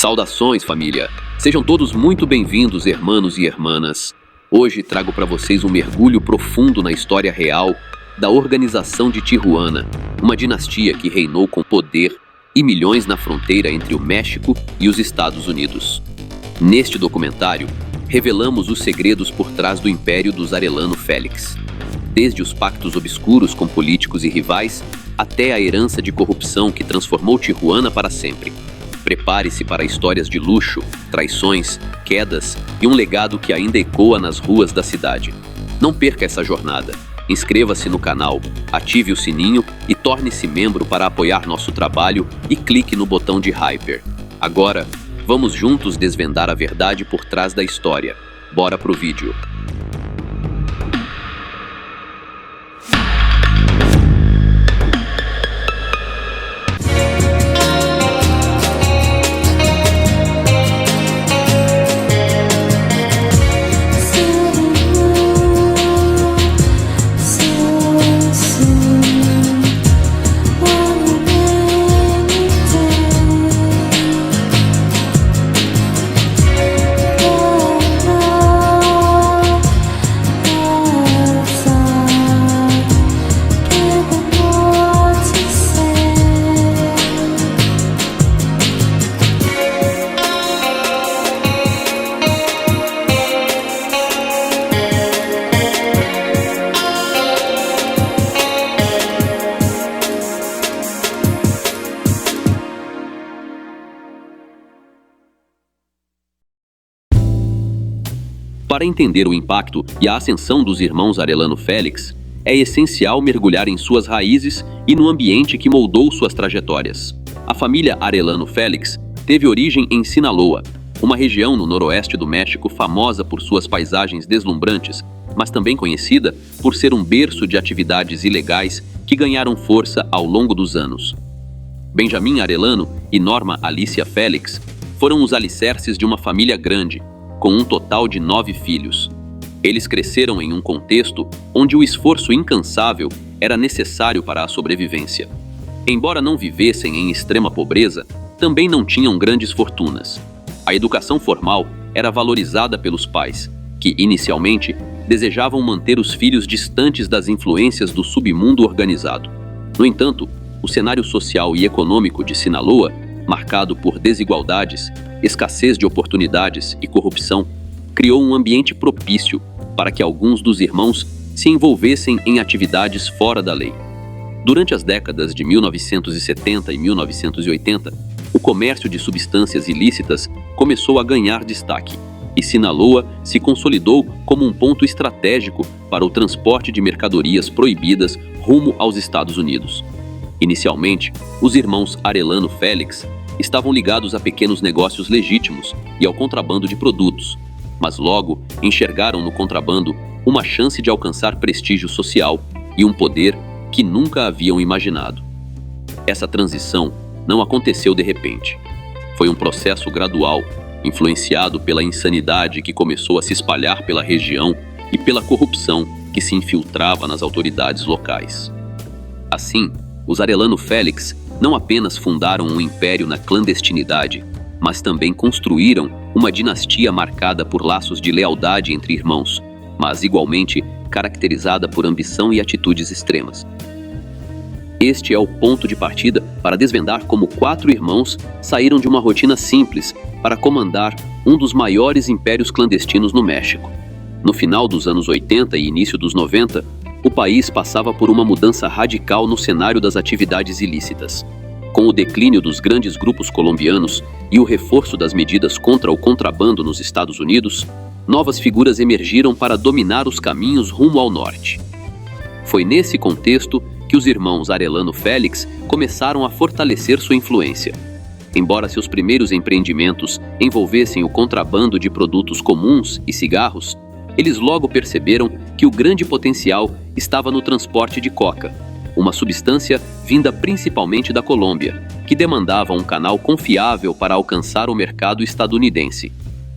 Saudações, família! Sejam todos muito bem-vindos, hermanos e hermanas. Hoje trago para vocês um mergulho profundo na história real da organização de Tijuana, uma dinastia que reinou com poder e milhões na fronteira entre o México e os Estados Unidos. Neste documentário, revelamos os segredos por trás do império dos Arellano Félix, desde os pactos obscuros com políticos e rivais até a herança de corrupção que transformou Tijuana para sempre. Prepare-se para histórias de luxo, traições, quedas e um legado que ainda ecoa nas ruas da cidade. Não perca essa jornada. Inscreva-se no canal, ative o sininho e torne-se membro para apoiar nosso trabalho e clique no botão de Hyper. Agora, vamos juntos desvendar a verdade por trás da história. Bora pro vídeo. Para entender o impacto e a ascensão dos irmãos Arellano Félix, é essencial mergulhar em suas raízes e no ambiente que moldou suas trajetórias. A família Arellano Félix teve origem em Sinaloa, uma região no noroeste do México famosa por suas paisagens deslumbrantes, mas também conhecida por ser um berço de atividades ilegais que ganharam força ao longo dos anos. Benjamin Arellano e Norma Alicia Félix foram os alicerces de uma família grande, com um total de 9 filhos. Eles cresceram em um contexto onde o esforço incansável era necessário para a sobrevivência. Embora não vivessem em extrema pobreza, também não tinham grandes fortunas. A educação formal era valorizada pelos pais, que, inicialmente, desejavam manter os filhos distantes das influências do submundo organizado. No entanto, o cenário social e econômico de Sinaloa, marcado por desigualdades, escassez de oportunidades e corrupção, criou um ambiente propício para que alguns dos irmãos se envolvessem em atividades fora da lei. Durante as décadas de 1970 e 1980, o comércio de substâncias ilícitas começou a ganhar destaque, e Sinaloa se consolidou como um ponto estratégico para o transporte de mercadorias proibidas rumo aos Estados Unidos. Inicialmente, os irmãos Arellano Félix estavam ligados a pequenos negócios legítimos e ao contrabando de produtos, mas logo enxergaram no contrabando uma chance de alcançar prestígio social e um poder que nunca haviam imaginado. Essa transição não aconteceu de repente. Foi um processo gradual, influenciado pela insanidade que começou a se espalhar pela região e pela corrupção que se infiltrava nas autoridades locais. Assim, os Arellano Félix não apenas fundaram um império na clandestinidade, mas também construíram uma dinastia marcada por laços de lealdade entre irmãos, mas igualmente caracterizada por ambição e atitudes extremas. Este é o ponto de partida para desvendar como 4 irmãos saíram de uma rotina simples para comandar um dos maiores impérios clandestinos no México. No final dos anos 80 e início dos 90, o país passava por uma mudança radical no cenário das atividades ilícitas. Com o declínio dos grandes grupos colombianos e o reforço das medidas contra o contrabando nos Estados Unidos, novas figuras emergiram para dominar os caminhos rumo ao norte. Foi nesse contexto que os irmãos Arellano Félix começaram a fortalecer sua influência. Embora seus primeiros empreendimentos envolvessem o contrabando de produtos comuns e cigarros, eles logo perceberam que o grande potencial estava no transporte de coca, uma substância vinda principalmente da Colômbia, que demandava um canal confiável para alcançar o mercado estadunidense.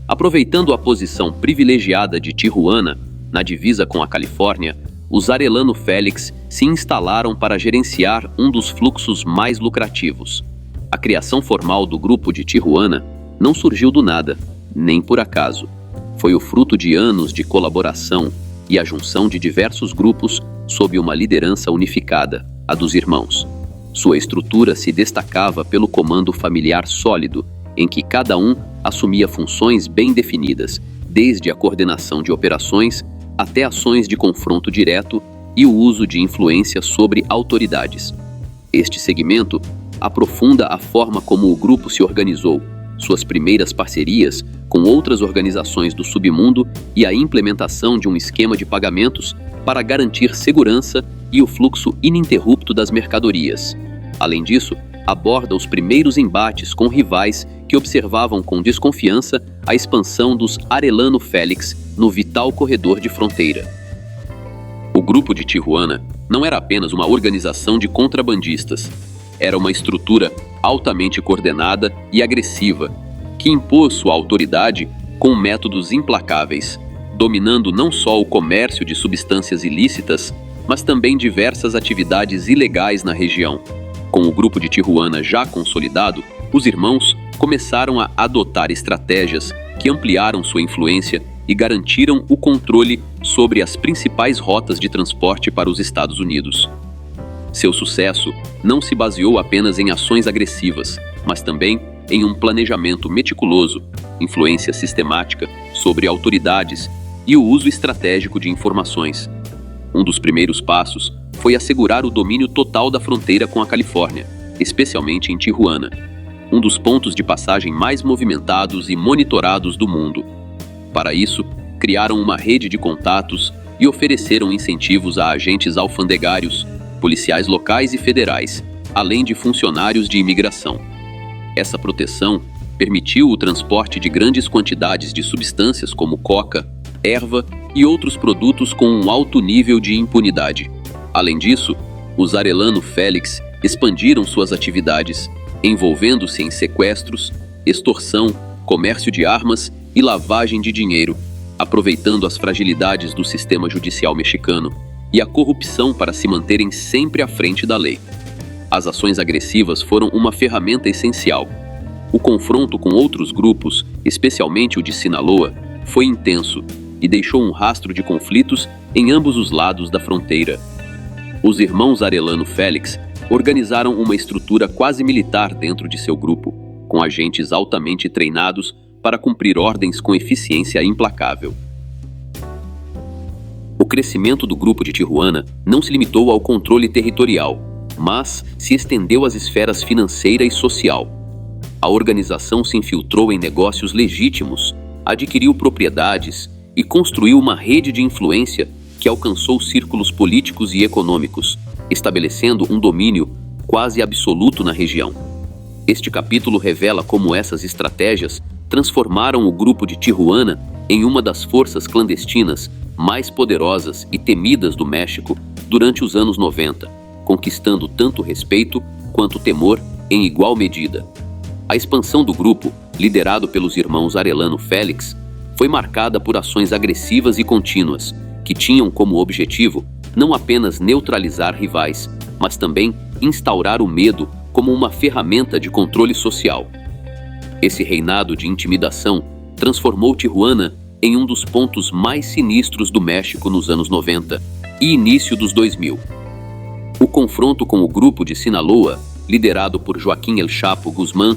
Aproveitando a posição privilegiada de Tijuana, na divisa com a Califórnia, os Arellano Félix se instalaram para gerenciar um dos fluxos mais lucrativos. A criação formal do grupo de Tijuana não surgiu do nada, nem por acaso. Foi o fruto de anos de colaboração e a junção de diversos grupos sob uma liderança unificada, a dos irmãos. Sua estrutura se destacava pelo comando familiar sólido, em que cada um assumia funções bem definidas, desde a coordenação de operações até ações de confronto direto e o uso de influência sobre autoridades. Este segmento aprofunda a forma como o grupo se organizou, suas primeiras parcerias com outras organizações do submundo e a implementação de um esquema de pagamentos para garantir segurança e o fluxo ininterrupto das mercadorias. Além disso, aborda os primeiros embates com rivais que observavam com desconfiança a expansão dos Arellano Félix no vital corredor de fronteira. O Grupo de Tijuana não era apenas uma organização de contrabandistas, era uma estrutura altamente coordenada e agressiva, que impôs sua autoridade com métodos implacáveis, dominando não só o comércio de substâncias ilícitas, mas também diversas atividades ilegais na região. Com o Grupo de Tijuana já consolidado, os irmãos começaram a adotar estratégias que ampliaram sua influência e garantiram o controle sobre as principais rotas de transporte para os Estados Unidos. Seu sucesso não se baseou apenas em ações agressivas, mas também em um planejamento meticuloso, influência sistemática sobre autoridades e o uso estratégico de informações. Um dos primeiros passos foi assegurar o domínio total da fronteira com a Califórnia, especialmente em Tijuana, um dos pontos de passagem mais movimentados e monitorados do mundo. Para isso, criaram uma rede de contatos e ofereceram incentivos a agentes alfandegários, policiais locais e federais, além de funcionários de imigração. Essa proteção permitiu o transporte de grandes quantidades de substâncias como coca, erva e outros produtos com um alto nível de impunidade. Além disso, os Arellano Félix expandiram suas atividades, envolvendo-se em sequestros, extorsão, comércio de armas e lavagem de dinheiro, aproveitando as fragilidades do sistema judicial mexicano e a corrupção para se manterem sempre à frente da lei. As ações agressivas foram uma ferramenta essencial. O confronto com outros grupos, especialmente o de Sinaloa, foi intenso e deixou um rastro de conflitos em ambos os lados da fronteira. Os irmãos Arellano Félix organizaram uma estrutura quase militar dentro de seu grupo, com agentes altamente treinados para cumprir ordens com eficiência implacável. O crescimento do Grupo de Tijuana não se limitou ao controle territorial, mas se estendeu às esferas financeira e social. A organização se infiltrou em negócios legítimos, adquiriu propriedades e construiu uma rede de influência que alcançou círculos políticos e econômicos, estabelecendo um domínio quase absoluto na região. Este capítulo revela como essas estratégias transformaram o Grupo de Tijuana em uma das forças clandestinas mais poderosas e temidas do México durante os anos 90, conquistando tanto respeito quanto temor em igual medida. A expansão do grupo, liderado pelos irmãos Arellano Félix, foi marcada por ações agressivas e contínuas, que tinham como objetivo não apenas neutralizar rivais, mas também instaurar o medo como uma ferramenta de controle social. Esse reinado de intimidação transformou Tijuana em um dos pontos mais sinistros do México nos anos 90 e início dos 2000. O confronto com o grupo de Sinaloa, liderado por Joaquim El Chapo Guzmán,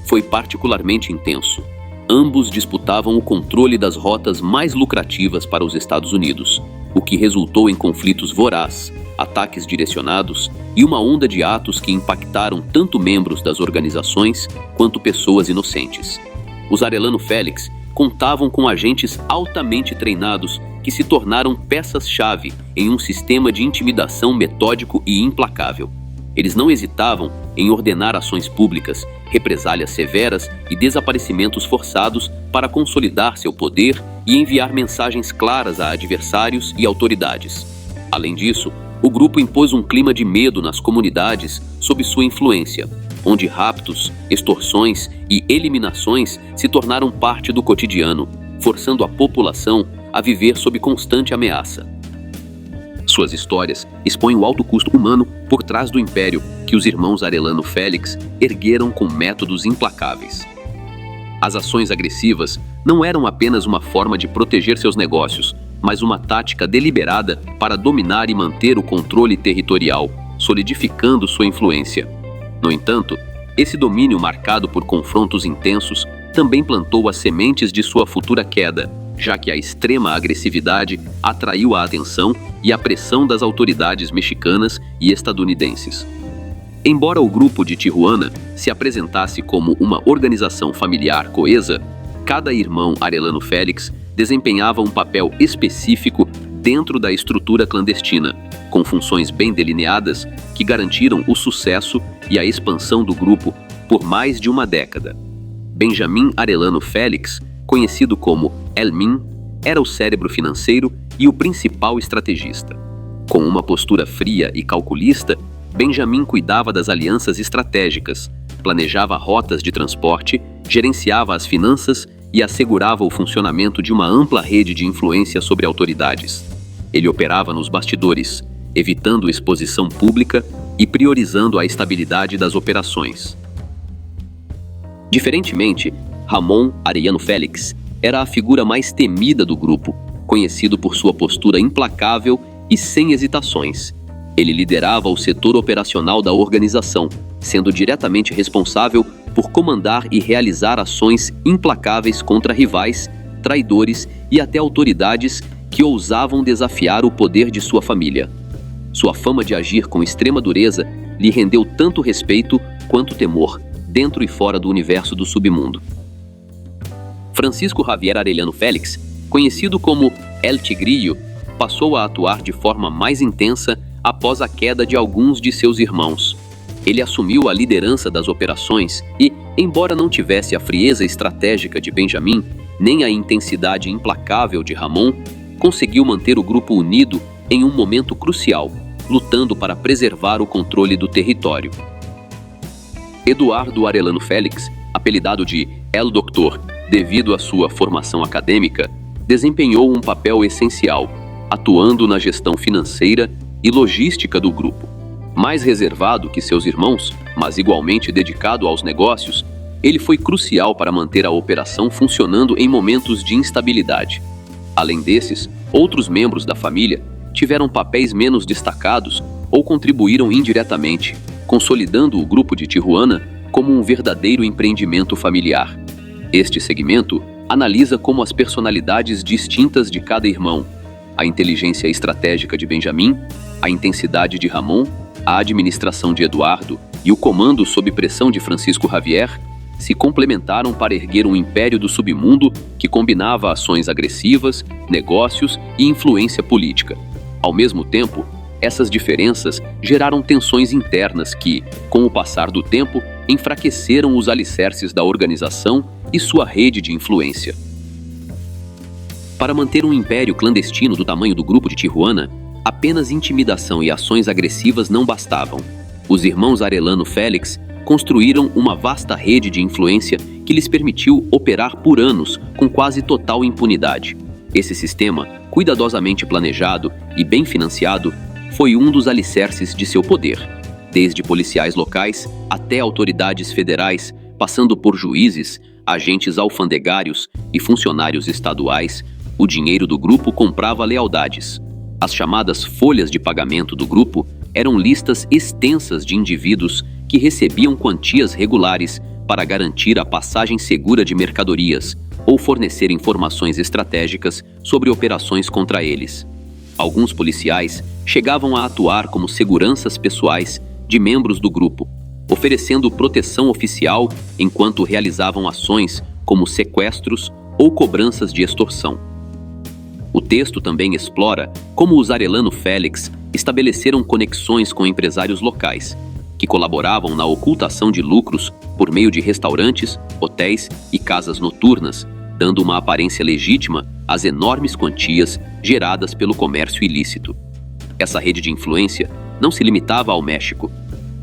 foi particularmente intenso. Ambos disputavam o controle das rotas mais lucrativas para os Estados Unidos, o que resultou em conflitos vorazes, ataques direcionados e uma onda de atos que impactaram tanto membros das organizações quanto pessoas inocentes. Os Arellano Félix contavam com agentes altamente treinados que se tornaram peças-chave em um sistema de intimidação metódico e implacável. Eles não hesitavam em ordenar ações públicas, represálias severas e desaparecimentos forçados para consolidar seu poder e enviar mensagens claras a adversários e autoridades. Além disso, o grupo impôs um clima de medo nas comunidades sob sua influência, onde raptos, extorsões e eliminações se tornaram parte do cotidiano, forçando a população a viver sob constante ameaça. Suas histórias expõem o alto custo humano por trás do império que os irmãos Arellano Félix ergueram com métodos implacáveis. As ações agressivas não eram apenas uma forma de proteger seus negócios, mas uma tática deliberada para dominar e manter o controle territorial, solidificando sua influência. No entanto, esse domínio marcado por confrontos intensos também plantou as sementes de sua futura queda, já que a extrema agressividade atraiu a atenção e a pressão das autoridades mexicanas e estadunidenses. Embora o grupo de Tijuana se apresentasse como uma organização familiar coesa, cada irmão Arellano Félix desempenhava um papel específico dentro da estrutura clandestina, com funções bem delineadas que garantiram o sucesso e a expansão do grupo por mais de uma década. Benjamin Arellano Félix, conhecido como Elmin, era o cérebro financeiro e o principal estrategista. Com uma postura fria e calculista, Benjamin cuidava das alianças estratégicas, planejava rotas de transporte, gerenciava as finanças e assegurava o funcionamento de uma ampla rede de influência sobre autoridades. Ele operava nos bastidores, evitando exposição pública e priorizando a estabilidade das operações. Diferentemente, Ramon Arellano Félix era a figura mais temida do grupo, conhecido por sua postura implacável e sem hesitações. Ele liderava o setor operacional da organização, sendo diretamente responsável por comandar e realizar ações implacáveis contra rivais, traidores e até autoridades que ousavam desafiar o poder de sua família. Sua fama de agir com extrema dureza lhe rendeu tanto respeito quanto temor, dentro e fora do universo do submundo. Francisco Javier Arellano Félix, conhecido como El Tigrillo, passou a atuar de forma mais intensa após a queda de alguns de seus irmãos. Ele assumiu a liderança das operações e, embora não tivesse a frieza estratégica de Benjamin, nem a intensidade implacável de Ramon, conseguiu manter o grupo unido em um momento crucial, lutando para preservar o controle do território. Eduardo Arellano Félix, apelidado de El Doctor devido à sua formação acadêmica, desempenhou um papel essencial, atuando na gestão financeira e logística do grupo. Mais reservado que seus irmãos, mas igualmente dedicado aos negócios, ele foi crucial para manter a operação funcionando em momentos de instabilidade. Além desses, outros membros da família tiveram papéis menos destacados ou contribuíram indiretamente, consolidando o grupo de Tijuana como um verdadeiro empreendimento familiar. Este segmento analisa como as personalidades distintas de cada irmão, a inteligência estratégica de Benjamin, a intensidade de Ramon, a administração de Eduardo e o comando sob pressão de Francisco Javier se complementaram para erguer um império do submundo que combinava ações agressivas, negócios e influência política. Ao mesmo tempo, essas diferenças geraram tensões internas que, com o passar do tempo, enfraqueceram os alicerces da organização e sua rede de influência. Para manter um império clandestino do tamanho do grupo de Tijuana, apenas intimidação e ações agressivas não bastavam. Os irmãos Arellano Félix construíram uma vasta rede de influência que lhes permitiu operar por anos com quase total impunidade. Esse sistema, cuidadosamente planejado e bem financiado, foi um dos alicerces de seu poder. Desde policiais locais até autoridades federais, passando por juízes, agentes alfandegários e funcionários estaduais, o dinheiro do grupo comprava lealdades. As chamadas folhas de pagamento do grupo eram listas extensas de indivíduos que recebiam quantias regulares para garantir a passagem segura de mercadorias ou fornecer informações estratégicas sobre operações contra eles. Alguns policiais chegavam a atuar como seguranças pessoais de membros do grupo, oferecendo proteção oficial enquanto realizavam ações como sequestros ou cobranças de extorsão. O texto também explora como os Arellano Félix estabeleceram conexões com empresários locais, que colaboravam na ocultação de lucros por meio de restaurantes, hotéis e casas noturnas, dando uma aparência legítima às enormes quantias geradas pelo comércio ilícito. Essa rede de influência não se limitava ao México.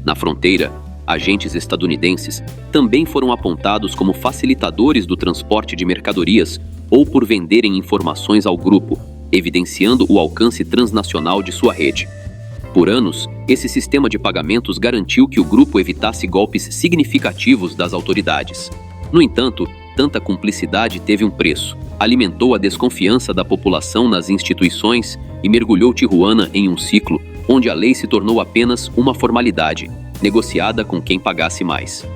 Na fronteira, agentes estadunidenses também foram apontados como facilitadores do transporte de mercadorias ou por venderem informações ao grupo, evidenciando o alcance transnacional de sua rede. Por anos, esse sistema de pagamentos garantiu que o grupo evitasse golpes significativos das autoridades. No entanto, Tanta cumplicidade teve um preço. Alimentou a desconfiança da população nas instituições e mergulhou Tijuana em um ciclo onde a lei se tornou apenas uma formalidade, negociada com quem pagasse mais.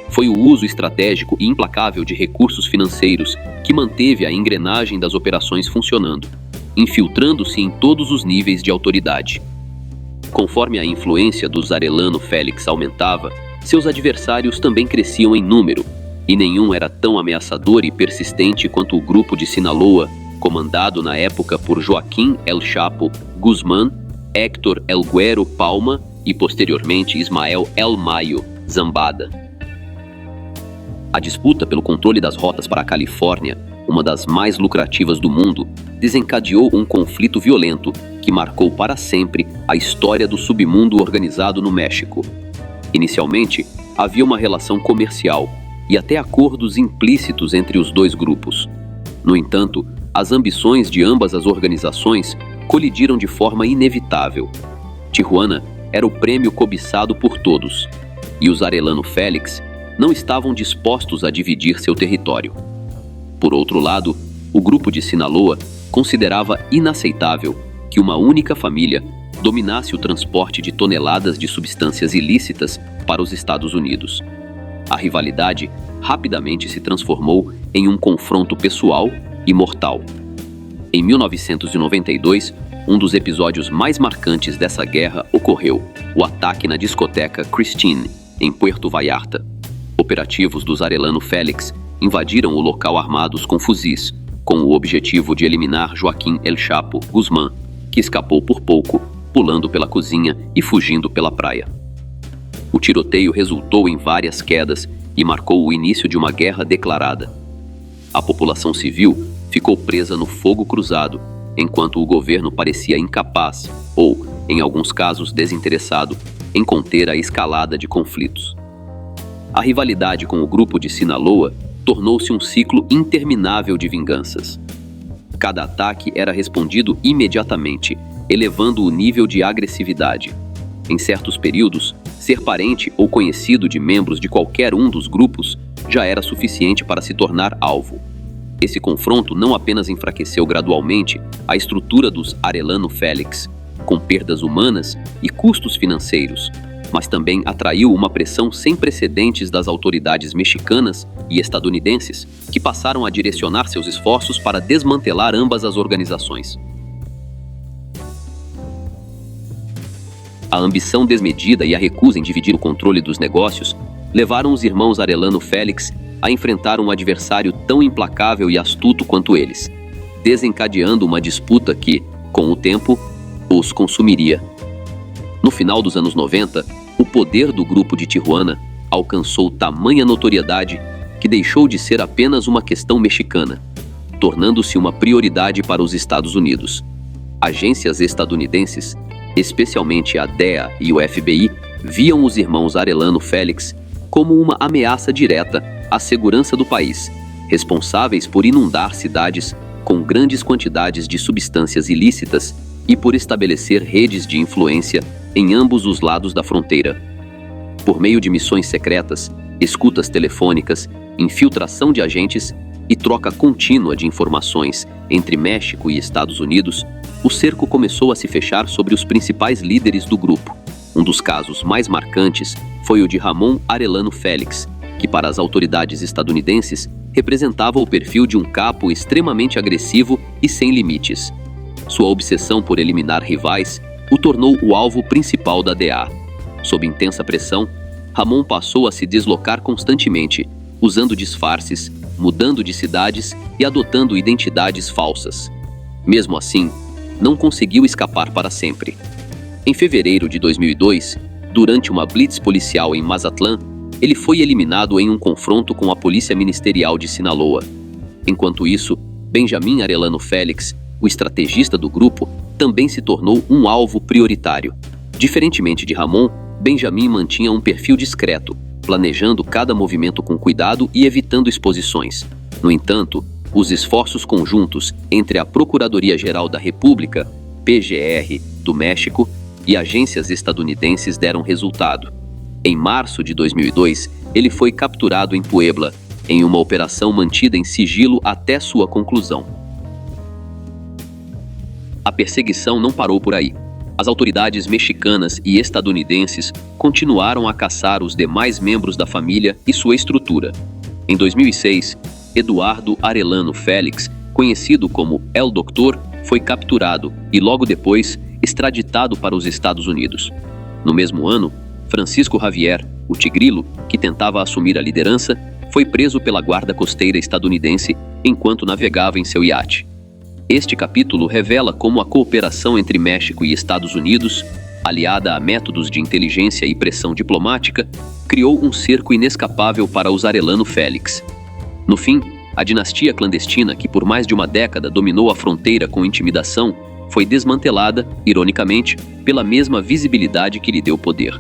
Foi o uso estratégico e implacável de recursos financeiros que manteve a engrenagem das operações funcionando, infiltrando-se em todos os níveis de autoridade. Conforme a influência dos Arellano Félix aumentava, seus adversários também cresciam em número, e nenhum era tão ameaçador e persistente quanto o grupo de Sinaloa, comandado na época por Joaquim El Chapo Guzmán, Héctor El Güero Palma e posteriormente Ismael El Mayo Zambada. A disputa pelo controle das rotas para a Califórnia, uma das mais lucrativas do mundo, desencadeou um conflito violento que marcou para sempre a história do submundo organizado no México. Inicialmente, havia uma relação comercial e até acordos implícitos entre os dois grupos. No entanto, as ambições de ambas as organizações colidiram de forma inevitável. Tijuana era o prêmio cobiçado por todos, e os Arellano Félix não estavam dispostos a dividir seu território. Por outro lado, o grupo de Sinaloa considerava inaceitável que uma única família dominasse o transporte de toneladas de substâncias ilícitas para os Estados Unidos. A rivalidade rapidamente se transformou em um confronto pessoal e mortal. Em 1992, um dos episódios mais marcantes dessa guerra ocorreu: o ataque na discoteca Christine, em Puerto Vallarta. Operativos dos Arellano Félix invadiram o local armados com fuzis, com o objetivo de eliminar Joaquim El Chapo Guzmán, que escapou por pouco, pulando pela cozinha e fugindo pela praia. O tiroteio resultou em várias quedas e marcou o início de uma guerra declarada. A população civil ficou presa no fogo cruzado, enquanto o governo parecia incapaz, ou, em alguns casos, desinteressado, em conter a escalada de conflitos. A rivalidade com o grupo de Sinaloa tornou-se um ciclo interminável de vinganças. Cada ataque era respondido imediatamente, elevando o nível de agressividade. Em certos períodos, ser parente ou conhecido de membros de qualquer um dos grupos já era suficiente para se tornar alvo. Esse confronto não apenas enfraqueceu gradualmente a estrutura dos Arellano Félix, com perdas humanas e custos financeiros, mas também atraiu uma pressão sem precedentes das autoridades mexicanas e estadunidenses, que passaram a direcionar seus esforços para desmantelar ambas as organizações. A ambição desmedida e a recusa em dividir o controle dos negócios levaram os irmãos Arellano Félix a enfrentar um adversário tão implacável e astuto quanto eles, desencadeando uma disputa que, com o tempo, os consumiria. No final dos anos 90, o poder do grupo de Tijuana alcançou tamanha notoriedade que deixou de ser apenas uma questão mexicana, tornando-se uma prioridade para os Estados Unidos. Agências estadunidenses, especialmente a DEA e o FBI, viam os irmãos Arellano Félix como uma ameaça direta à segurança do país, responsáveis por inundar cidades com grandes quantidades de substâncias ilícitas e por estabelecer redes de influência em ambos os lados da fronteira. Por meio de missões secretas, escutas telefônicas, infiltração de agentes e troca contínua de informações entre México e Estados Unidos, o cerco começou a se fechar sobre os principais líderes do grupo. Um dos casos mais marcantes foi o de Ramón Arellano Félix, que para as autoridades estadunidenses representava o perfil de um capo extremamente agressivo e sem limites. Sua obsessão por eliminar rivais o tornou o alvo principal da DEA. Sob intensa pressão, Ramón passou a se deslocar constantemente, usando disfarces, mudando de cidades e adotando identidades falsas. Mesmo assim, não conseguiu escapar para sempre. Em fevereiro de 2002, durante uma blitz policial em Mazatlán, ele foi eliminado em um confronto com a Polícia Ministerial de Sinaloa. Enquanto isso, Benjamín Arellano Félix, o estrategista do grupo, também se tornou um alvo prioritário. Diferentemente de Ramón, Benjamín mantinha um perfil discreto, planejando cada movimento com cuidado e evitando exposições. No entanto, os esforços conjuntos entre a Procuradoria-Geral da República, PGR, do México, e agências estadunidenses deram resultado. Em março de 2002, ele foi capturado em Puebla, em uma operação mantida em sigilo até sua conclusão. A perseguição não parou por aí. As autoridades mexicanas e estadunidenses continuaram a caçar os demais membros da família e sua estrutura. Em 2006, Eduardo Arellano Félix, conhecido como El Doctor, foi capturado e logo depois extraditado para os Estados Unidos. No mesmo ano, Francisco Javier, o Tigrilo, que tentava assumir a liderança, foi preso pela guarda costeira estadunidense enquanto navegava em seu iate. Este capítulo revela como a cooperação entre México e Estados Unidos, aliada a métodos de inteligência e pressão diplomática, criou um cerco inescapável para os Arellano Félix. No fim, a dinastia clandestina que por mais de uma década dominou a fronteira com intimidação foi desmantelada, ironicamente, pela mesma visibilidade que lhe deu poder.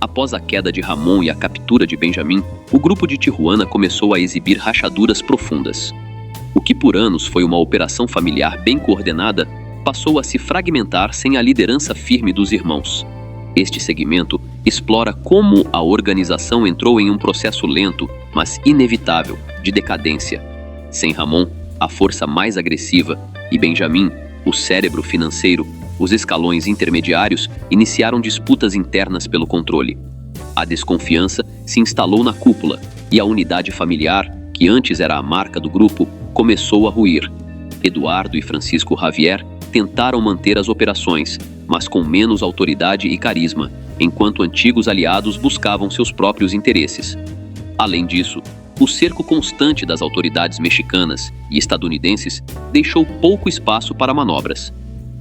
Após a queda de Ramon e a captura de Benjamim, o grupo de Tijuana começou a exibir rachaduras profundas. O que por anos foi uma operação familiar bem coordenada, passou a se fragmentar sem a liderança firme dos irmãos. Este segmento explora como a organização entrou em um processo lento, mas inevitável, de decadência. Sem Ramon, a força mais agressiva, e Benjamim, o cérebro financeiro, os escalões intermediários iniciaram disputas internas pelo controle. A desconfiança se instalou na cúpula e a unidade familiar, que antes era a marca do grupo, começou a ruir. Eduardo e Francisco Javier tentaram manter as operações, mas com menos autoridade e carisma, enquanto antigos aliados buscavam seus próprios interesses. Além disso, o cerco constante das autoridades mexicanas e estadunidenses deixou pouco espaço para manobras.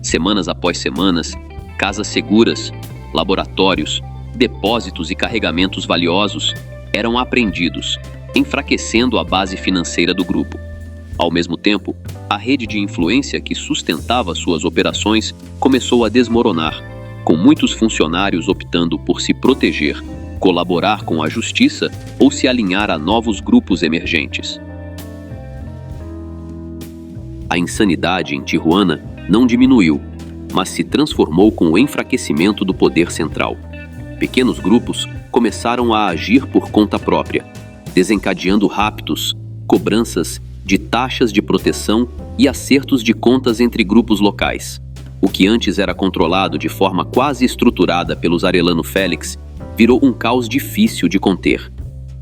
Semanas após semanas, casas seguras, laboratórios, depósitos e carregamentos valiosos eram apreendidos, enfraquecendo a base financeira do grupo. Ao mesmo tempo, a rede de influência que sustentava suas operações começou a desmoronar, com muitos funcionários optando por se proteger, colaborar com a justiça ou se alinhar a novos grupos emergentes. A insanidade em Tijuana não diminuiu, mas se transformou com o enfraquecimento do poder central. Pequenos grupos começaram a agir por conta própria, desencadeando raptos, cobranças de taxas de proteção e acertos de contas entre grupos locais. O que antes era controlado de forma quase estruturada pelos Arellano Félix virou um caos difícil de conter.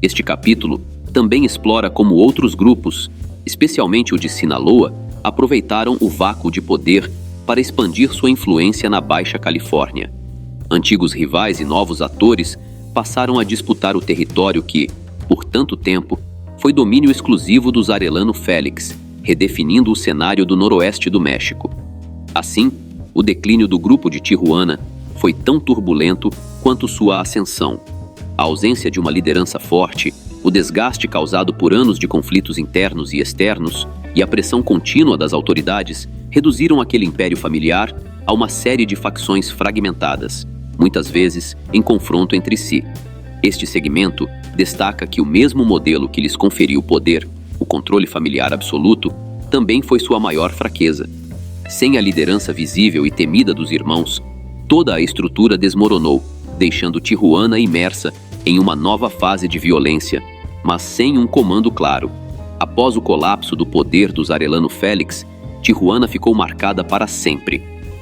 Este capítulo também explora como outros grupos, especialmente o de Sinaloa, aproveitaram o vácuo de poder para expandir sua influência na Baixa Califórnia. Antigos rivais e novos atores passaram a disputar o território que, por tanto tempo, foi domínio exclusivo dos Arellano Félix, redefinindo o cenário do noroeste do México. Assim, o declínio do grupo de Tijuana foi tão turbulento quanto sua ascensão. A ausência de uma liderança forte, o desgaste causado por anos de conflitos internos e externos e a pressão contínua das autoridades reduziram aquele império familiar a uma série de facções fragmentadas, muitas vezes em confronto entre si. Este segmento destaca que o mesmo modelo que lhes conferiu poder, o controle familiar absoluto, também foi sua maior fraqueza. Sem a liderança visível e temida dos irmãos, toda a estrutura desmoronou, deixando Tijuana imersa em uma nova fase de violência, mas sem um comando claro. Após o colapso do poder dos Arellano Félix, Tijuana ficou marcada para sempre.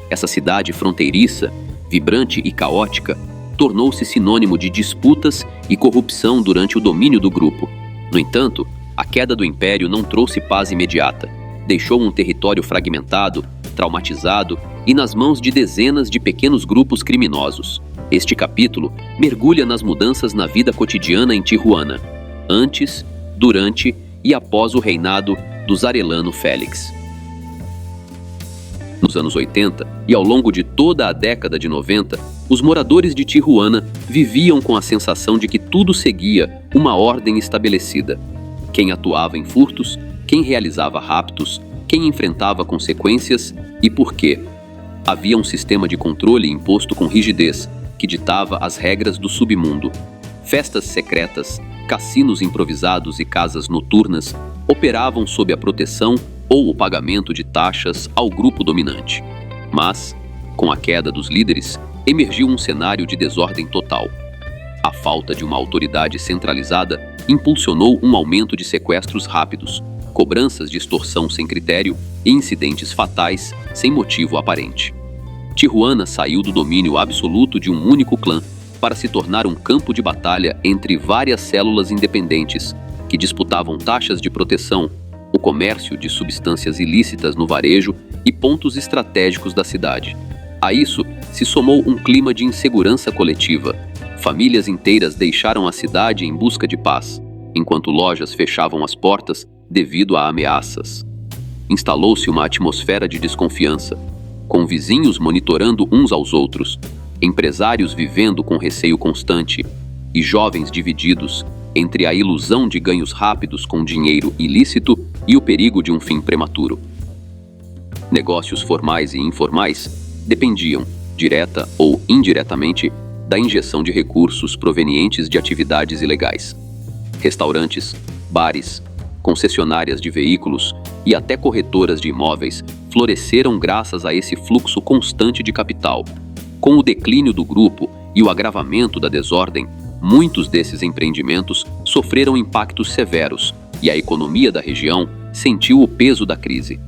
Essa cidade fronteiriça, vibrante e caótica, tornou-se sinônimo de disputas e corrupção durante o domínio do grupo. No entanto, a queda do império não trouxe paz imediata. Deixou um território fragmentado, traumatizado e nas mãos de dezenas de pequenos grupos criminosos. Este capítulo mergulha nas mudanças na vida cotidiana em Tijuana, antes, durante e após o reinado dos Arellano Félix. Nos anos 80 e ao longo de toda a década de 90, os moradores de Tijuana viviam com a sensação de que tudo seguia uma ordem estabelecida. Quem atuava em furtos, quem realizava raptos, quem enfrentava consequências e por quê. Havia um sistema de controle imposto com rigidez, que ditava as regras do submundo. Festas secretas, cassinos improvisados e casas noturnas operavam sob a proteção ou o pagamento de taxas ao grupo dominante. Mas, com a queda dos líderes, emergiu um cenário de desordem total. A A falta de uma autoridade centralizada impulsionou um aumento de sequestros rápidos, cobranças de extorsão sem critério e incidentes fatais sem motivo aparente. Tijuana saiu do domínio absoluto de um único clã para se tornar um campo de batalha entre várias células independentes que disputavam taxas de proteção, o comércio de substâncias ilícitas no varejo e pontos estratégicos da cidade. A isso se somou um clima de insegurança coletiva. Famílias inteiras deixaram a cidade em busca de paz, enquanto lojas fechavam as portas devido a ameaças. Instalou-se uma atmosfera de desconfiança, com vizinhos monitorando uns aos outros, empresários vivendo com receio constante e jovens divididos entre a ilusão de ganhos rápidos com dinheiro ilícito e o perigo de um fim prematuro. Negócios formais e informais dependiam, direta ou indiretamente, da injeção de recursos provenientes de atividades ilegais. Restaurantes, bares, concessionárias de veículos e até corretoras de imóveis floresceram graças a esse fluxo constante de capital. Com o declínio do grupo e o agravamento da desordem, muitos desses empreendimentos sofreram impactos severos e a economia da região sentiu o peso da crise.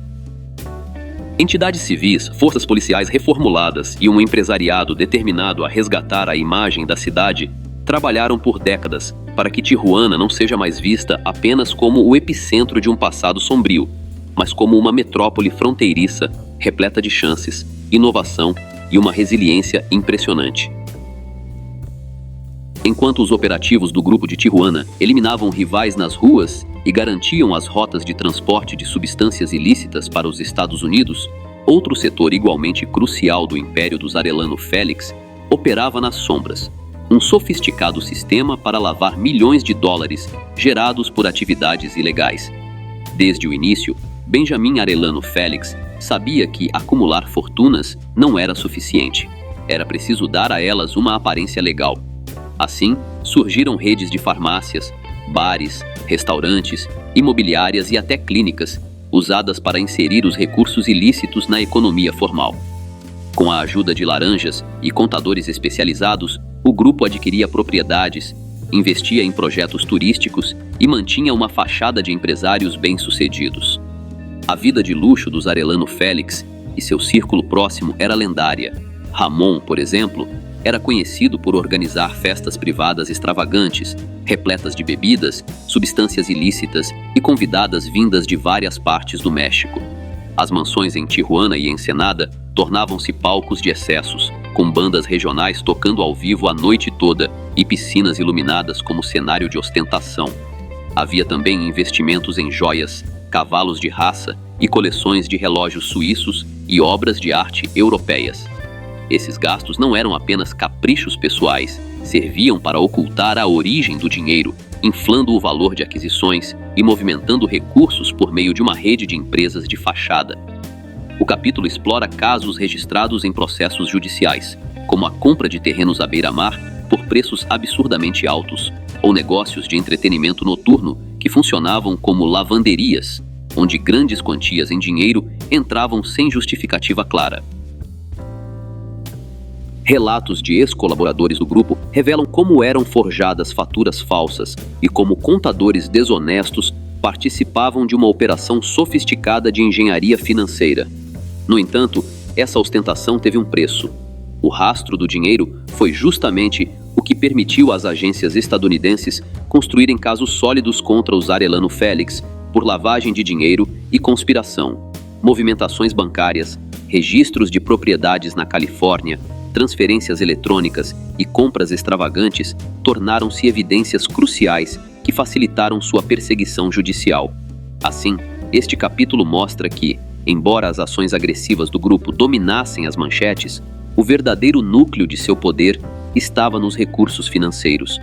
Entidades civis, forças policiais reformuladas e um empresariado determinado a resgatar a imagem da cidade trabalharam por décadas para que Tijuana não seja mais vista apenas como o epicentro de um passado sombrio, mas como uma metrópole fronteiriça, repleta de chances, inovação e uma resiliência impressionante. Enquanto os operativos do grupo de Tijuana eliminavam rivais nas ruas e garantiam as rotas de transporte de substâncias ilícitas para os Estados Unidos, outro setor igualmente crucial do império dos Arellano Félix operava nas sombras, um sofisticado sistema para lavar milhões de dólares gerados por atividades ilegais. Desde o início, Benjamin Arellano Félix sabia que acumular fortunas não era suficiente. Era preciso dar a elas uma aparência legal. Assim, surgiram redes de farmácias, bares, restaurantes, imobiliárias e até clínicas, usadas para inserir os recursos ilícitos na economia formal. Com a ajuda de laranjas e contadores especializados, o grupo adquiria propriedades, investia em projetos turísticos e mantinha uma fachada de empresários bem-sucedidos. A vida de luxo dos Arellano Félix e seu círculo próximo era lendária. Ramon, por exemplo, era conhecido por organizar festas privadas extravagantes, repletas de bebidas, substâncias ilícitas e convidadas vindas de várias partes do México. As mansões em Tijuana e Ensenada tornavam-se palcos de excessos, com bandas regionais tocando ao vivo a noite toda e piscinas iluminadas como cenário de ostentação. Havia também investimentos em joias, cavalos de raça e coleções de relógios suíços e obras de arte europeias. Esses gastos não eram apenas caprichos pessoais, serviam para ocultar a origem do dinheiro, inflando o valor de aquisições e movimentando recursos por meio de uma rede de empresas de fachada. O capítulo explora casos registrados em processos judiciais, como a compra de terrenos à beira-mar por preços absurdamente altos, ou negócios de entretenimento noturno que funcionavam como lavanderias, onde grandes quantias em dinheiro entravam sem justificativa clara. Relatos de ex-colaboradores do grupo revelam como eram forjadas faturas falsas e como contadores desonestos participavam de uma operação sofisticada de engenharia financeira. No entanto, essa ostentação teve um preço. O rastro do dinheiro foi justamente o que permitiu às agências estadunidenses construírem casos sólidos contra os Arellano Félix por lavagem de dinheiro e conspiração. Movimentações bancárias, registros de propriedades na Califórnia, transferências eletrônicas e compras extravagantes tornaram-se evidências cruciais que facilitaram sua perseguição judicial. Assim, este capítulo mostra que, embora as ações agressivas do grupo dominassem as manchetes, o verdadeiro núcleo de seu poder estava nos recursos financeiros.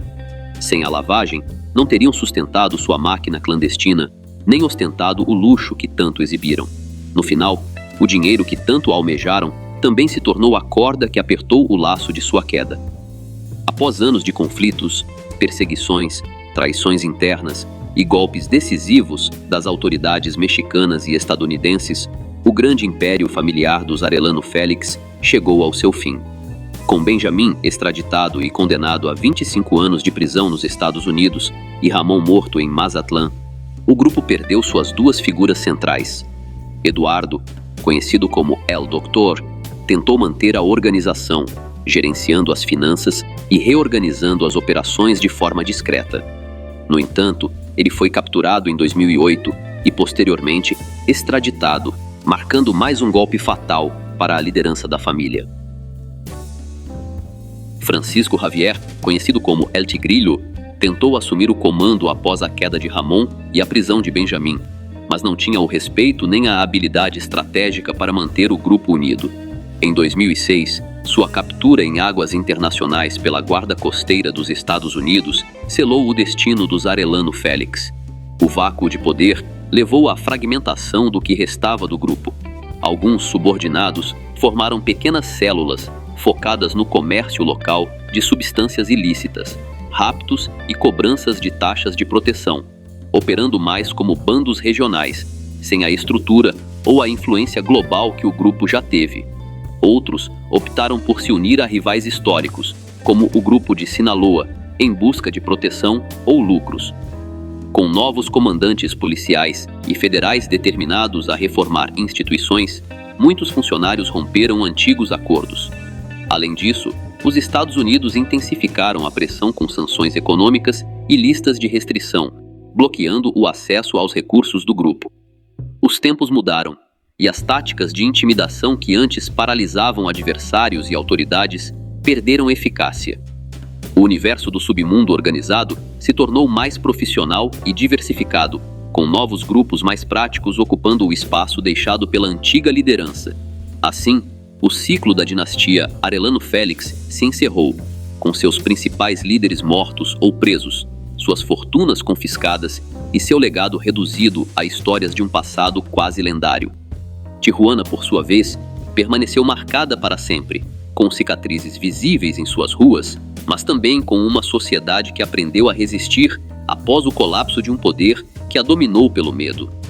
Sem a lavagem, não teriam sustentado sua máquina clandestina, nem ostentado o luxo que tanto exibiram. No final, o dinheiro que tanto almejaram também se tornou a corda que apertou o laço de sua queda. Após anos de conflitos, perseguições, traições internas e golpes decisivos das autoridades mexicanas e estadunidenses, o grande império familiar dos Arellano Félix chegou ao seu fim. Com Benjamin extraditado e condenado a 25 anos de prisão nos Estados Unidos e Ramon morto em Mazatlán, o grupo perdeu suas duas figuras centrais. Eduardo, conhecido como El Doctor, tentou manter a organização, gerenciando as finanças e reorganizando as operações de forma discreta. No entanto, ele foi capturado em 2008 e, posteriormente, extraditado, marcando mais um golpe fatal para a liderança da família. Francisco Javier, conhecido como El Tigrillo, tentou assumir o comando após a queda de Ramon e a prisão de Benjamin, mas não tinha o respeito nem a habilidade estratégica para manter o grupo unido. Em 2006, sua captura em águas internacionais pela Guarda Costeira dos Estados Unidos selou o destino dos Arellano Félix. O vácuo de poder levou à fragmentação do que restava do grupo. Alguns subordinados formaram pequenas células focadas no comércio local de substâncias ilícitas, raptos e cobranças de taxas de proteção, operando mais como bandos regionais, sem a estrutura ou a influência global que o grupo já teve. Outros optaram por se unir a rivais históricos, como o grupo de Sinaloa, em busca de proteção ou lucros. Com novos comandantes policiais e federais determinados a reformar instituições, muitos funcionários romperam antigos acordos. Além disso, os Estados Unidos intensificaram a pressão com sanções econômicas e listas de restrição, bloqueando o acesso aos recursos do grupo. Os tempos mudaram, e as táticas de intimidação que antes paralisavam adversários e autoridades perderam eficácia. O universo do submundo organizado se tornou mais profissional e diversificado, com novos grupos mais práticos ocupando o espaço deixado pela antiga liderança. Assim, o ciclo da dinastia Arellano Félix se encerrou, com seus principais líderes mortos ou presos, suas fortunas confiscadas e seu legado reduzido a histórias de um passado quase lendário. Tijuana, por sua vez, permaneceu marcada para sempre, com cicatrizes visíveis em suas ruas, mas também com uma sociedade que aprendeu a resistir após o colapso de um poder que a dominou pelo medo.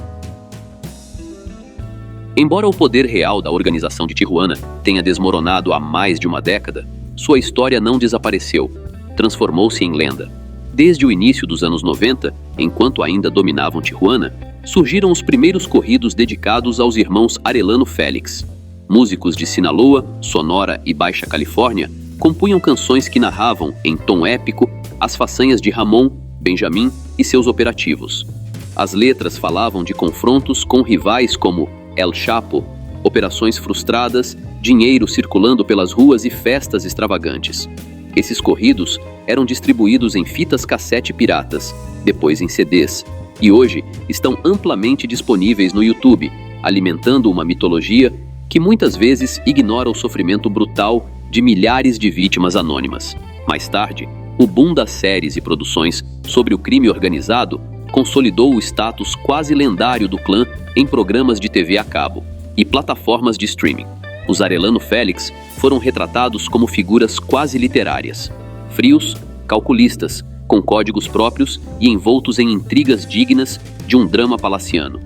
Embora o poder real da organização de Tijuana tenha desmoronado há mais de uma década, sua história não desapareceu, transformou-se em lenda. Desde o início dos anos 90, enquanto ainda dominavam Tijuana, surgiram os primeiros corridos dedicados aos irmãos Arellano Félix. Músicos de Sinaloa, Sonora e Baixa Califórnia compunham canções que narravam, em tom épico, as façanhas de Ramon, Benjamin e seus operativos. As letras falavam de confrontos com rivais como El Chapo, operações frustradas, dinheiro circulando pelas ruas e festas extravagantes. Esses corridos eram distribuídos em fitas cassete piratas, depois em CDs, e hoje estão amplamente disponíveis no YouTube, alimentando uma mitologia que muitas vezes ignora o sofrimento brutal de milhares de vítimas anônimas. Mais tarde, o boom das séries e produções sobre o crime organizado consolidou o status quase lendário do clã em programas de TV a cabo e plataformas de streaming. Os Arellano Félix foram retratados como figuras quase literárias, frios, calculistas, com códigos próprios e envoltos em intrigas dignas de um drama palaciano.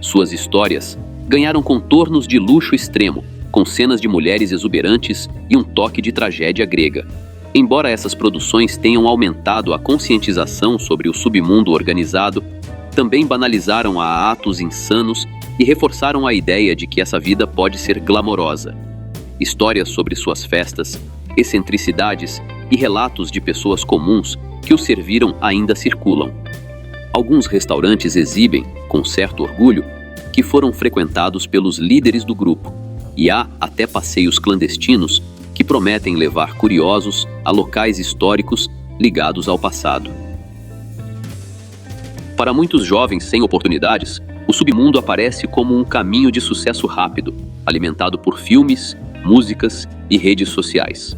Suas histórias ganharam contornos de luxo extremo, com cenas de mulheres exuberantes e um toque de tragédia grega. Embora essas produções tenham aumentado a conscientização sobre o submundo organizado, também banalizaram a atos insanos e reforçaram a ideia de que essa vida pode ser glamourosa. Histórias sobre suas festas, excentricidades e relatos de pessoas comuns que os serviram ainda circulam. Alguns restaurantes exibem, com certo orgulho, que foram frequentados pelos líderes do grupo, e há até passeios clandestinos que prometem levar curiosos a locais históricos ligados ao passado. Para muitos jovens sem oportunidades, o submundo aparece como um caminho de sucesso rápido, alimentado por filmes, músicas e redes sociais.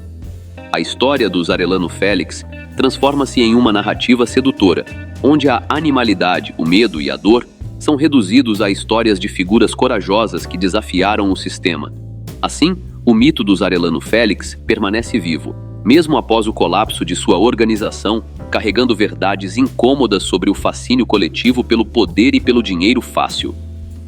A história dos Arellano Félix transforma-se em uma narrativa sedutora, onde a animalidade, o medo e a dor são reduzidos a histórias de figuras corajosas que desafiaram o sistema. Assim, o mito dos Arellano Félix permanece vivo, mesmo após o colapso de sua organização, carregando verdades incômodas sobre o fascínio coletivo pelo poder e pelo dinheiro fácil,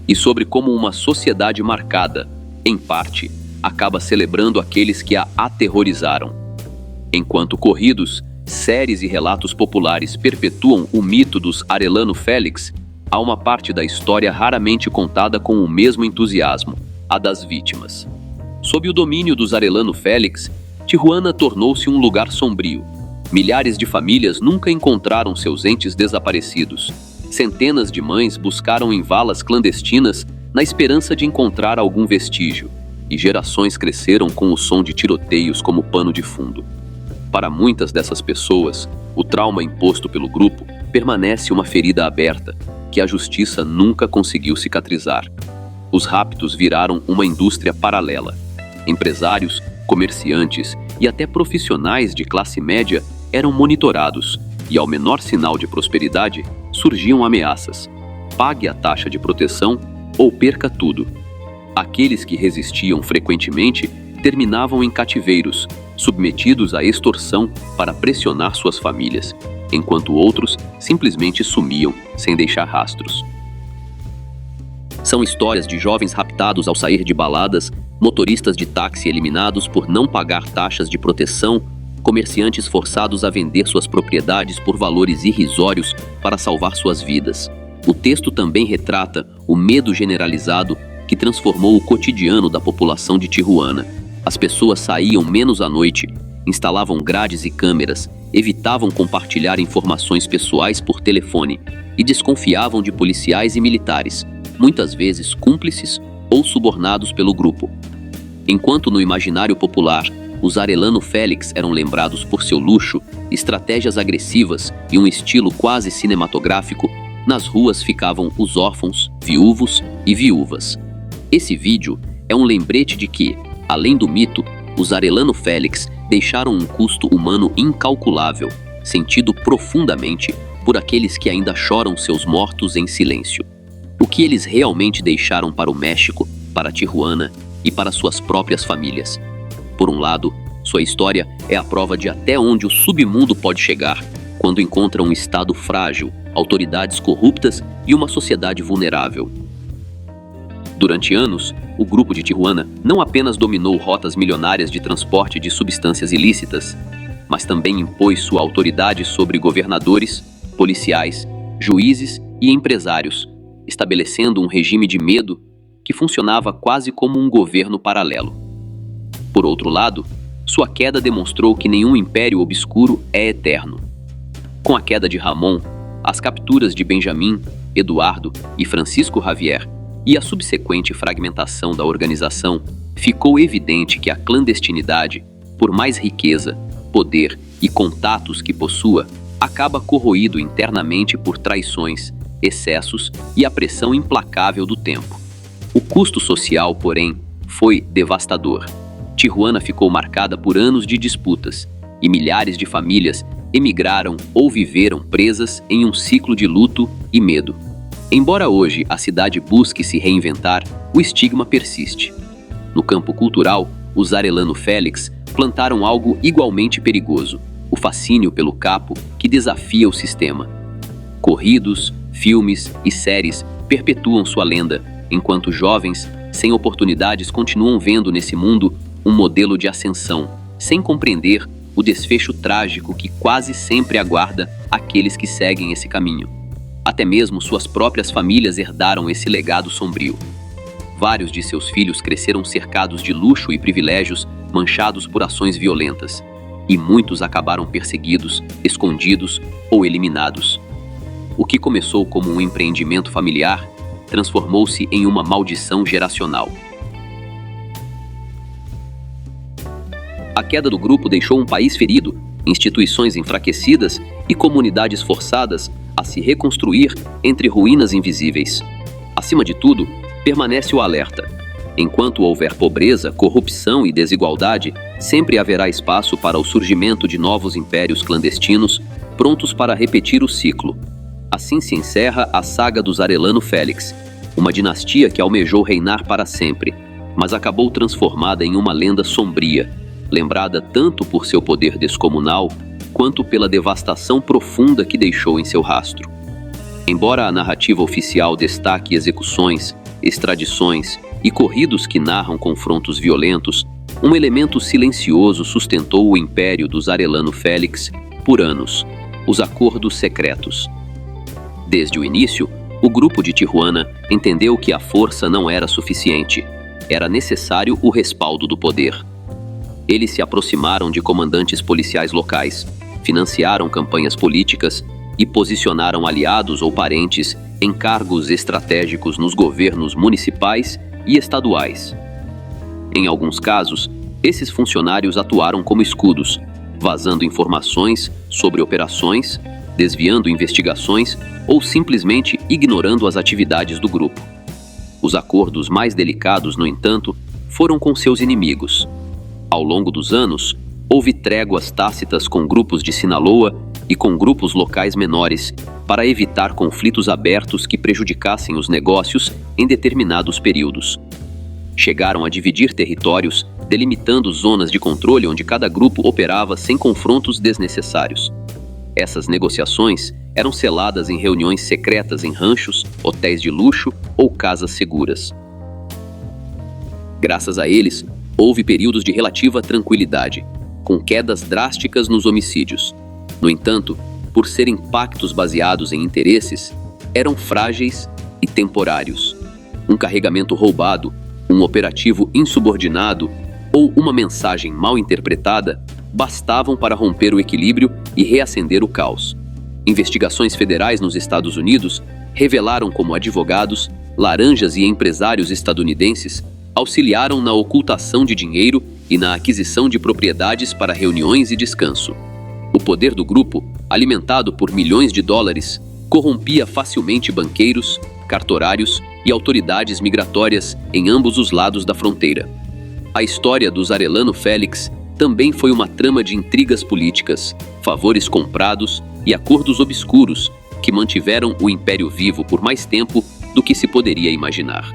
e sobre como uma sociedade marcada, em parte, acaba celebrando aqueles que a aterrorizaram. Enquanto corridos, séries e relatos populares perpetuam o mito dos Arellano Félix, há uma parte da história raramente contada com o mesmo entusiasmo, a das vítimas. Sob o domínio dos Arellano Félix, Tijuana tornou-se um lugar sombrio. Milhares de famílias nunca encontraram seus entes desaparecidos. Centenas de mães buscaram em valas clandestinas na esperança de encontrar algum vestígio, e gerações cresceram com o som de tiroteios como pano de fundo. Para muitas dessas pessoas, o trauma imposto pelo grupo permanece uma ferida aberta, que a justiça nunca conseguiu cicatrizar. Os raptos viraram uma indústria paralela. Empresários, comerciantes e até profissionais de classe média eram monitorados, e ao menor sinal de prosperidade, surgiam ameaças. Pague a taxa de proteção ou perca tudo. Aqueles que resistiam frequentemente terminavam em cativeiros, submetidos à extorsão para pressionar suas famílias, enquanto outros simplesmente sumiam sem deixar rastros. São histórias de jovens raptados ao sair de baladas, motoristas de táxi eliminados por não pagar taxas de proteção, comerciantes forçados a vender suas propriedades por valores irrisórios para salvar suas vidas. O texto também retrata o medo generalizado que transformou o cotidiano da população de Tijuana. As pessoas saíam menos à noite, instalavam grades e câmeras, evitavam compartilhar informações pessoais por telefone e desconfiavam de policiais e militares, muitas vezes cúmplices ou subornados pelo grupo. Enquanto no imaginário popular, os Arellano Félix eram lembrados por seu luxo, estratégias agressivas e um estilo quase cinematográfico, nas ruas ficavam os órfãos, viúvos e viúvas. Esse vídeo é um lembrete de que, além do mito, os Arellano Félix deixaram um custo humano incalculável, sentido profundamente por aqueles que ainda choram seus mortos em silêncio. O que eles realmente deixaram para o México, para Tijuana e para suas próprias famílias. Por um lado, sua história é a prova de até onde o submundo pode chegar quando encontra um Estado frágil, autoridades corruptas e uma sociedade vulnerável. Durante anos, o grupo de Tijuana não apenas dominou rotas milionárias de transporte de substâncias ilícitas, mas também impôs sua autoridade sobre governadores, policiais, juízes e empresários, estabelecendo um regime de medo que funcionava quase como um governo paralelo. Por outro lado, sua queda demonstrou que nenhum império obscuro é eterno. Com a queda de Ramon, as capturas de Benjamin, Eduardo e Francisco Javier e a subsequente fragmentação da organização, ficou evidente que a clandestinidade, por mais riqueza, poder e contatos que possua, acaba corroído internamente por traições, excessos e a pressão implacável do tempo. O custo social, porém, foi devastador. Tijuana ficou marcada por anos de disputas, e milhares de famílias emigraram ou viveram presas em um ciclo de luto e medo. Embora hoje a cidade busque se reinventar, o estigma persiste. No campo cultural, os Arellano Félix plantaram algo igualmente perigoso: o fascínio pelo capo que desafia o sistema. Corridos, filmes e séries perpetuam sua lenda, enquanto jovens, sem oportunidades, continuam vendo nesse mundo um modelo de ascensão, sem compreender o desfecho trágico que quase sempre aguarda aqueles que seguem esse caminho. Até mesmo suas próprias famílias herdaram esse legado sombrio. Vários de seus filhos cresceram cercados de luxo e privilégios, manchados por ações violentas, e muitos acabaram perseguidos, escondidos ou eliminados. O que começou como um empreendimento familiar transformou-se em uma maldição geracional. A queda do grupo deixou um país ferido, instituições enfraquecidas e comunidades forçadas a se reconstruir entre ruínas invisíveis. Acima de tudo, permanece o alerta. Enquanto houver pobreza, corrupção e desigualdade, sempre haverá espaço para o surgimento de novos impérios clandestinos, prontos para repetir o ciclo. Assim se encerra a saga dos Arellano Félix, uma dinastia que almejou reinar para sempre, mas acabou transformada em uma lenda sombria, lembrada tanto por seu poder descomunal, quanto pela devastação profunda que deixou em seu rastro. Embora a narrativa oficial destaque execuções, extradições e corridos que narram confrontos violentos, um elemento silencioso sustentou o império dos Arellano Félix por anos: os acordos secretos. Desde o início, o grupo de Tijuana entendeu que a força não era suficiente. Era necessário o respaldo do poder. Eles se aproximaram de comandantes policiais locais, financiaram campanhas políticas e posicionaram aliados ou parentes em cargos estratégicos nos governos municipais e estaduais. Em alguns casos, esses funcionários atuaram como escudos, vazando informações sobre operações, desviando investigações ou simplesmente ignorando as atividades do grupo. Os acordos mais delicados, no entanto, foram com seus inimigos. Ao longo dos anos, houve tréguas tácitas com grupos de Sinaloa e com grupos locais menores para evitar conflitos abertos que prejudicassem os negócios em determinados períodos. Chegaram a dividir territórios, delimitando zonas de controle onde cada grupo operava sem confrontos desnecessários. Essas negociações eram seladas em reuniões secretas em ranchos, hotéis de luxo ou casas seguras. Graças a eles, houve períodos de relativa tranquilidade, com quedas drásticas nos homicídios. No entanto, por serem pactos baseados em interesses, eram frágeis e temporários. Um carregamento roubado, um operativo insubordinado ou uma mensagem mal interpretada bastavam para romper o equilíbrio e reacender o caos. Investigações federais nos Estados Unidos revelaram como advogados, laranjas e empresários estadunidenses auxiliaram na ocultação de dinheiro e na aquisição de propriedades para reuniões e descanso. O poder do grupo, alimentado por milhões de dólares, corrompia facilmente banqueiros, cartorários e autoridades migratórias em ambos os lados da fronteira. A história dos Arellano Félix também foi uma trama de intrigas políticas, favores comprados e acordos obscuros que mantiveram o império vivo por mais tempo do que se poderia imaginar.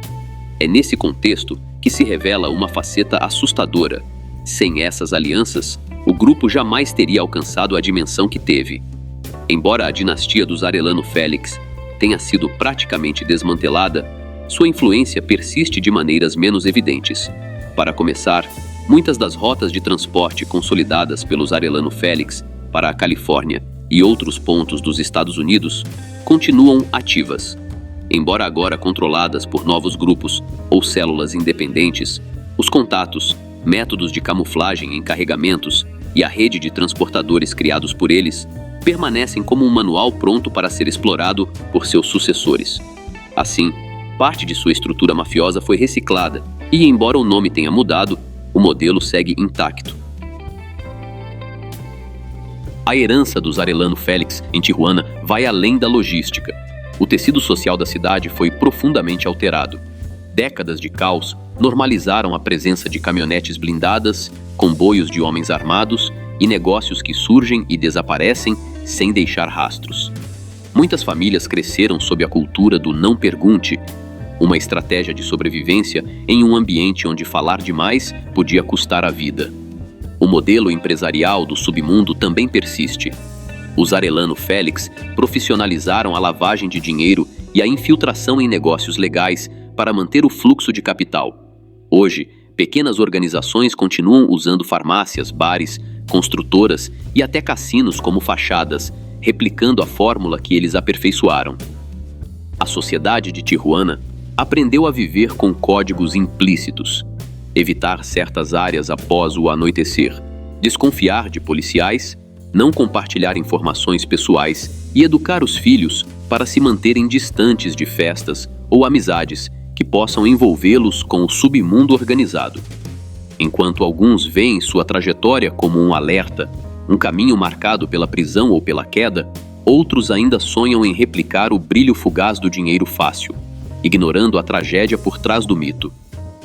É nesse contexto que se revela uma faceta assustadora. Sem essas alianças, o grupo jamais teria alcançado a dimensão que teve. Embora a dinastia dos Arellano Félix tenha sido praticamente desmantelada, sua influência persiste de maneiras menos evidentes. Para começar, muitas das rotas de transporte consolidadas pelos Arellano Félix para a Califórnia e outros pontos dos Estados Unidos continuam ativas. Embora agora controladas por novos grupos ou células independentes, os contatos, métodos de camuflagem em carregamentos e a rede de transportadores criados por eles permanecem como um manual pronto para ser explorado por seus sucessores. Assim, parte de sua estrutura mafiosa foi reciclada e, embora o nome tenha mudado, o modelo segue intacto. A herança dos Arellano Félix em Tijuana vai além da logística. O tecido social da cidade foi profundamente alterado. Décadas de caos normalizaram a presença de caminhonetes blindadas, comboios de homens armados e negócios que surgem e desaparecem sem deixar rastros. Muitas famílias cresceram sob a cultura do não pergunte, uma estratégia de sobrevivência em um ambiente onde falar demais podia custar a vida. O modelo empresarial do submundo também persiste. Os Arellano Félix profissionalizaram a lavagem de dinheiro e a infiltração em negócios legais para manter o fluxo de capital. Hoje, pequenas organizações continuam usando farmácias, bares, construtoras e até cassinos como fachadas, replicando a fórmula que eles aperfeiçoaram. A sociedade de Tijuana aprendeu a viver com códigos implícitos, evitar certas áreas após o anoitecer, desconfiar de policiais, não compartilhar informações pessoais e educar os filhos para se manterem distantes de festas ou amizades que possam envolvê-los com o submundo organizado. Enquanto alguns veem sua trajetória como um alerta, um caminho marcado pela prisão ou pela queda, outros ainda sonham em replicar o brilho fugaz do dinheiro fácil, ignorando a tragédia por trás do mito.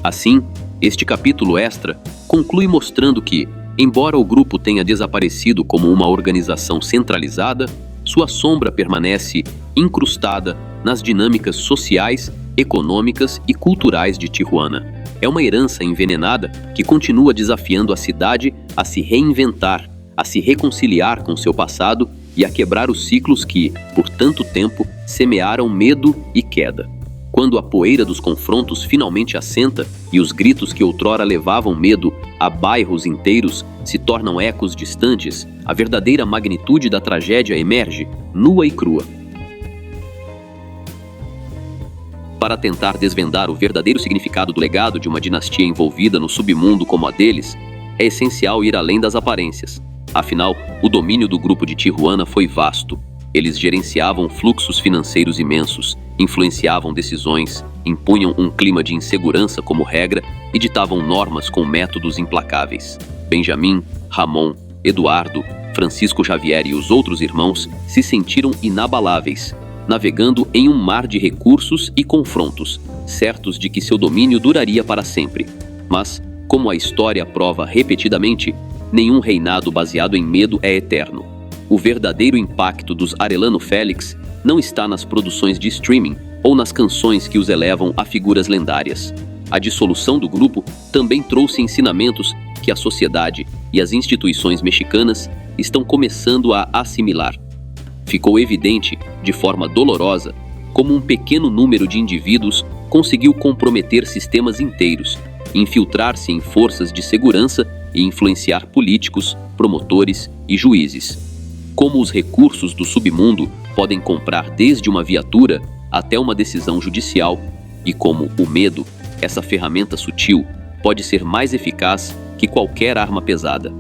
Assim, este capítulo extra conclui mostrando que, embora o grupo tenha desaparecido como uma organização centralizada, sua sombra permanece incrustada nas dinâmicas sociais, econômicas e culturais de Tijuana. É uma herança envenenada que continua desafiando a cidade a se reinventar, a se reconciliar com seu passado e a quebrar os ciclos que, por tanto tempo, semearam medo e queda. Quando a poeira dos confrontos finalmente assenta e os gritos que outrora levavam medo a bairros inteiros se tornam ecos distantes, a verdadeira magnitude da tragédia emerge, nua e crua. Para tentar desvendar o verdadeiro significado do legado de uma dinastia envolvida no submundo como a deles, é essencial ir além das aparências. Afinal, o domínio do grupo de Tijuana foi vasto. Eles gerenciavam fluxos financeiros imensos, influenciavam decisões, impunham um clima de insegurança como regra e ditavam normas com métodos implacáveis. Benjamin, Ramon, Eduardo, Francisco Xavier e os outros irmãos se sentiram inabaláveis, navegando em um mar de recursos e confrontos, certos de que seu domínio duraria para sempre. Mas, como a história prova repetidamente, nenhum reinado baseado em medo é eterno. O verdadeiro impacto dos Arellano Félix não está nas produções de streaming ou nas canções que os elevam a figuras lendárias. A dissolução do grupo também trouxe ensinamentos que a sociedade e as instituições mexicanas estão começando a assimilar. Ficou evidente, de forma dolorosa, como um pequeno número de indivíduos conseguiu comprometer sistemas inteiros, infiltrar-se em forças de segurança e influenciar políticos, promotores e juízes. Como os recursos do submundo podem comprar desde uma viatura até uma decisão judicial, e como o medo, essa ferramenta sutil, pode ser mais eficaz que qualquer arma pesada.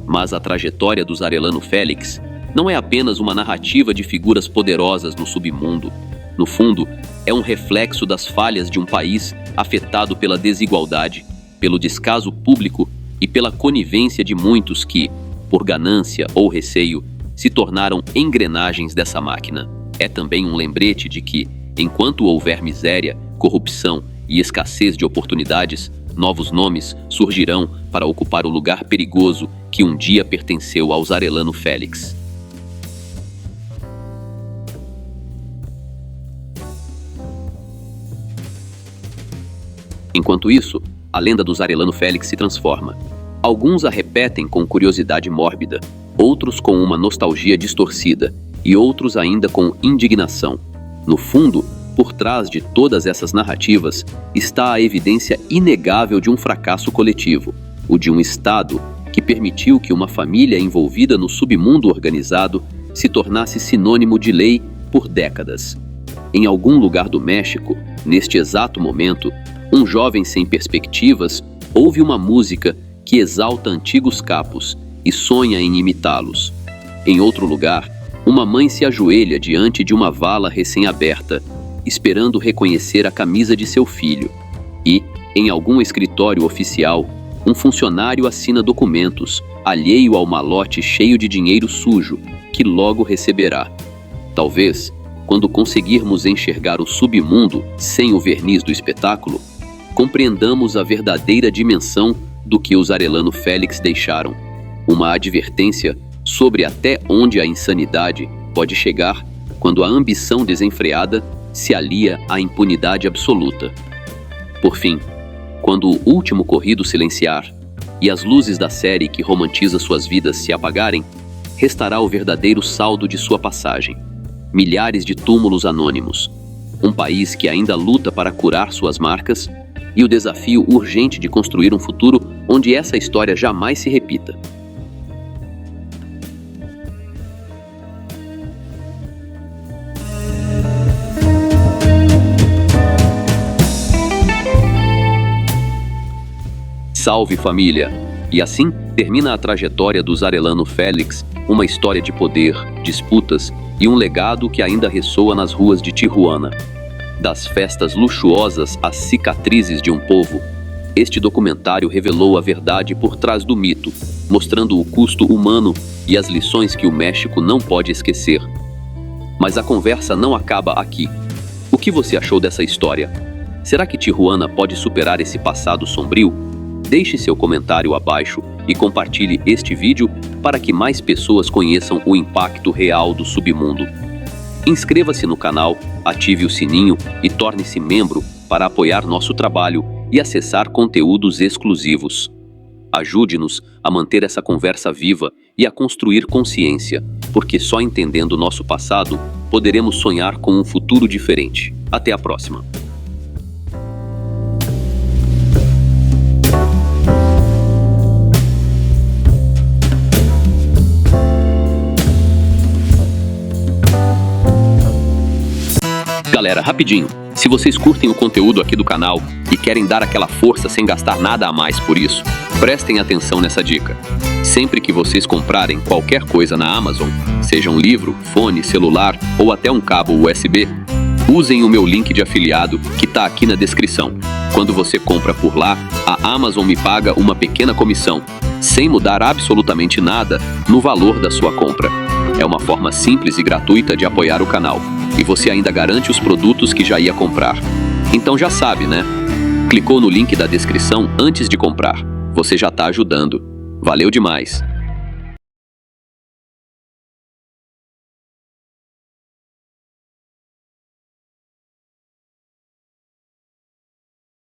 Mas a trajetória dos Arellano Félix não é apenas uma narrativa de figuras poderosas no submundo. No fundo, é um reflexo das falhas de um país afetado pela desigualdade, pelo descaso público e pela conivência de muitos que, por ganância ou receio, se tornaram engrenagens dessa máquina. É também um lembrete de que, enquanto houver miséria, corrupção e escassez de oportunidades, novos nomes surgirão para ocupar o lugar perigoso que um dia pertenceu aos Arellano Félix. Enquanto isso, a lenda dos Arellano Félix se transforma. Alguns a repetem com curiosidade mórbida, outros com uma nostalgia distorcida e outros ainda com indignação. No fundo, por trás de todas essas narrativas está a evidência inegável de um fracasso coletivo, o de um Estado que permitiu que uma família envolvida no submundo organizado se tornasse sinônimo de lei por décadas. Em algum lugar do México, neste exato momento, um jovem sem perspectivas ouve uma música que exalta antigos capos e sonha em imitá-los. Em outro lugar, uma mãe se ajoelha diante de uma vala recém-aberta, esperando reconhecer a camisa de seu filho. E, em algum escritório oficial, um funcionário assina documentos, alheio ao malote cheio de dinheiro sujo, que logo receberá. Talvez, quando conseguirmos enxergar o submundo sem o verniz do espetáculo, compreendamos a verdadeira dimensão do que os Arellano Félix deixaram. Uma advertência sobre até onde a insanidade pode chegar quando a ambição desenfreada se alia à impunidade absoluta. Por fim, quando o último corrido silenciar e as luzes da série que romantiza suas vidas se apagarem, restará o verdadeiro saldo de sua passagem. Milhares de túmulos anônimos, um país que ainda luta para curar suas marcas e o desafio urgente de construir um futuro onde essa história jamais se repita. Salve família! E assim termina a trajetória dos Arellano Félix, uma história de poder, disputas e um legado que ainda ressoa nas ruas de Tijuana. Das festas luxuosas às cicatrizes de um povo, este documentário revelou a verdade por trás do mito, mostrando o custo humano e as lições que o México não pode esquecer. Mas a conversa não acaba aqui. O que você achou dessa história? Será que Tijuana pode superar esse passado sombrio? Deixe seu comentário abaixo e compartilhe este vídeo para que mais pessoas conheçam o impacto real do submundo. Inscreva-se no canal, ative o sininho e torne-se membro para apoiar nosso trabalho e acessar conteúdos exclusivos. Ajude-nos a manter essa conversa viva e a construir consciência, porque só entendendo nosso passado poderemos sonhar com um futuro diferente. Até a próxima! Galera, rapidinho, se vocês curtem o conteúdo aqui do canal e querem dar aquela força sem gastar nada a mais por isso, prestem atenção nessa dica. Sempre que vocês comprarem qualquer coisa na Amazon, seja um livro, fone, celular ou até um cabo USB, usem o meu link de afiliado que está aqui na descrição. Quando você compra por lá, a Amazon me paga uma pequena comissão, sem mudar absolutamente nada no valor da sua compra. É uma forma simples e gratuita de apoiar o canal, e você ainda garante os produtos que já ia comprar. Então já sabe, né? Clicou no link da descrição antes de comprar. Você já está ajudando. Valeu demais!